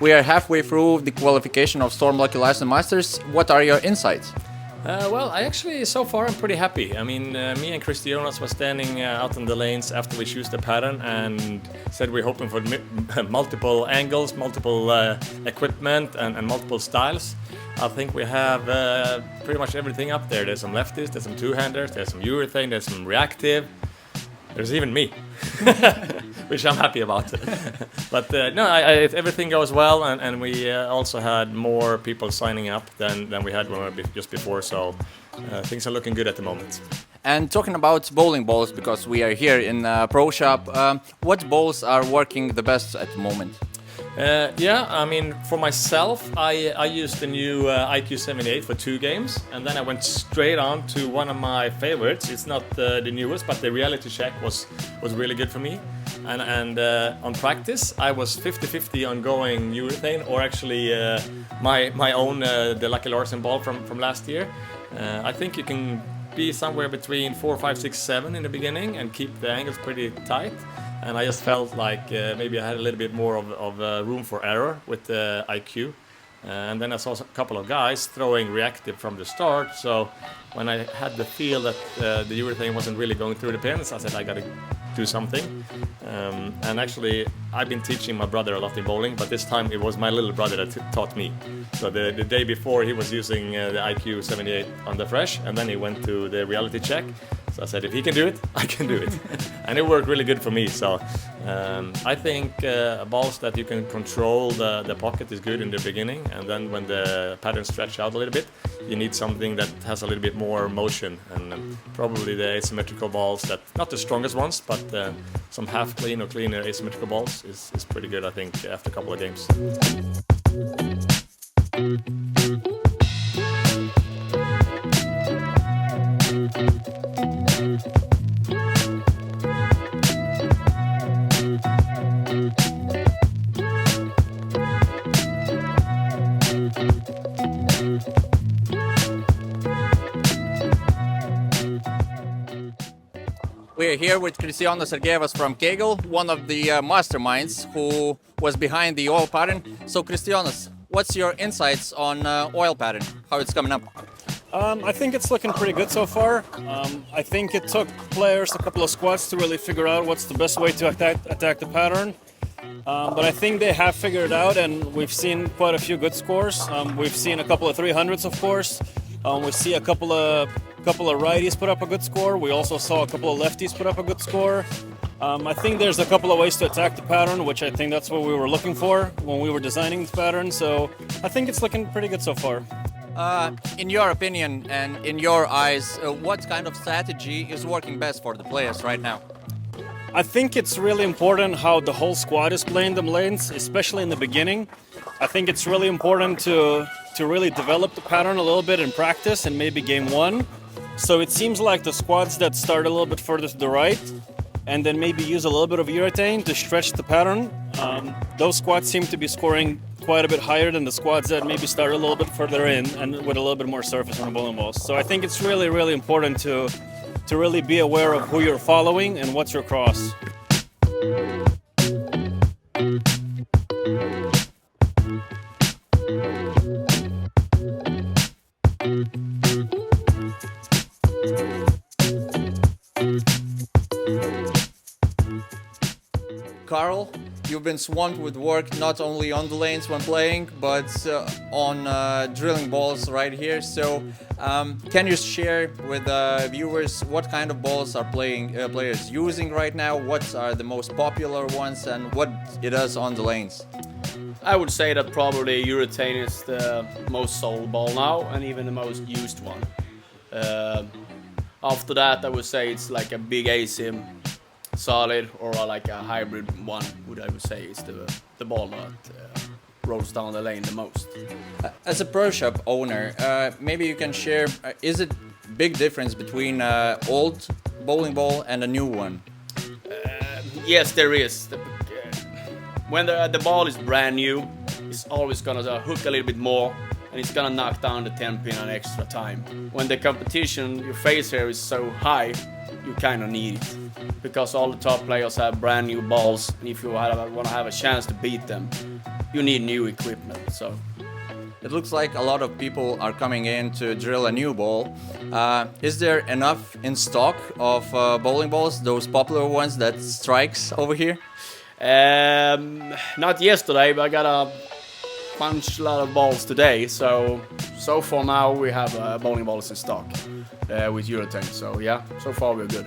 We are halfway through the qualification of Storm Lucky Larsen Masters. What are your insights? Well, I actually, so far, I'm pretty happy. I mean, me and Kristijonas were standing out in the lanes after we chose the pattern and said we're hoping for multiple angles, multiple equipment and multiple styles. I think we have pretty much everything up there. There's some lefties, there's some two-handers, there's some urethane, there's some reactive. There's even me, which I'm happy about. But no, everything goes well, and we also had more people signing up than we had just before, so things are looking good at the moment. And talking about bowling balls, because we are here in Proshop, what balls are working the best at the moment? Yeah, I mean, for myself, I used the new IQ 78 for 2 games, and then I went straight on to one of my favorites. It's not the newest, but the reality check was really good for me. And on practice, I was 50-50 on going urethane or actually my own the Lucky Larsen ball from last year. I think you can be somewhere between 4, 5, 6, 7 in the beginning and keep the angles pretty tight. And I just felt like maybe I had a little bit more of room for error with the IQ. And then I saw a couple of guys throwing reactive from the start. So when I had the feel that the urethane wasn't really going through the pins, I said I got to do something. And actually, I've been teaching my brother a lot in bowling, but this time it was my little brother that taught me. So the day before, he was using the IQ 78 on the fresh, and then he went to the reality check. So I said, if he can do it, I can do it. And it worked really good for me. So I think balls that you can control the pocket is good in the beginning. And then when the patterns stretch out a little bit, you need something that has a little bit more motion. And probably the asymmetrical balls, that not the strongest ones, but some half clean or cleaner asymmetrical balls is pretty good, I think, after a couple of games. We're here with Kristijonas Sergejevas from Kegel, one of the masterminds who was behind the oil pattern. So Kristijonas, what's your insights on oil pattern, how it's coming up? I think it's looking pretty good so far. I think it took players a couple of squats to really figure out what's the best way to attack the pattern. But I think they have figured it out, and we've seen quite a few good scores. We've seen a couple of 300s, of course. We see a couple of righties put up a good score. We also saw a couple of lefties put up a good score. I think there's a couple of ways to attack the pattern, which I think that's what we were looking for when we were designing the pattern. So I think it's looking pretty good so far. In your opinion and in your eyes, what kind of strategy is working best for the players right now? I think it's really important how the whole squad is playing them lanes, especially in the beginning. I think it's really important to really develop the pattern a little bit in practice and maybe game 1. So it seems like the squads that start a little bit further to the right and then maybe use a little bit of urethane to stretch the pattern, those squads seem to be scoring quite a bit higher than the squads that maybe start a little bit further in and with a little bit more surface on the bowling balls. So I think it's really, really important to really be aware of who you're following and what's your cross. Karl, you've been swamped with work not only on the lanes when playing, but on drilling balls right here. So can you share with viewers what kind of balls are players using right now? What are the most popular ones and what it does on the lanes? I would say that probably urethane is the most sold ball now and even the most used one. After that, I would say it's like a big asim, solid, or like a hybrid one, would I would say is the ball that rolls down the lane the most. As a Pro Shop owner, maybe you can share, is it big difference between old bowling ball and a new one? Yes, there is. When the ball is brand new, it's always gonna hook a little bit more, and it's gonna knock down the 10 pin an extra time. When the competition you face here is so high, you kind of need it, because all the top players have brand new balls, and if you want to have a chance to beat them, you need new equipment. So It looks like a lot of people are coming in to drill a new ball. Is there enough in stock of bowling balls, those popular ones that strikes over here? Not yesterday, but I got a lot of balls today. So far now we have bowling balls in stock with Eurotank. So yeah, so far we're good.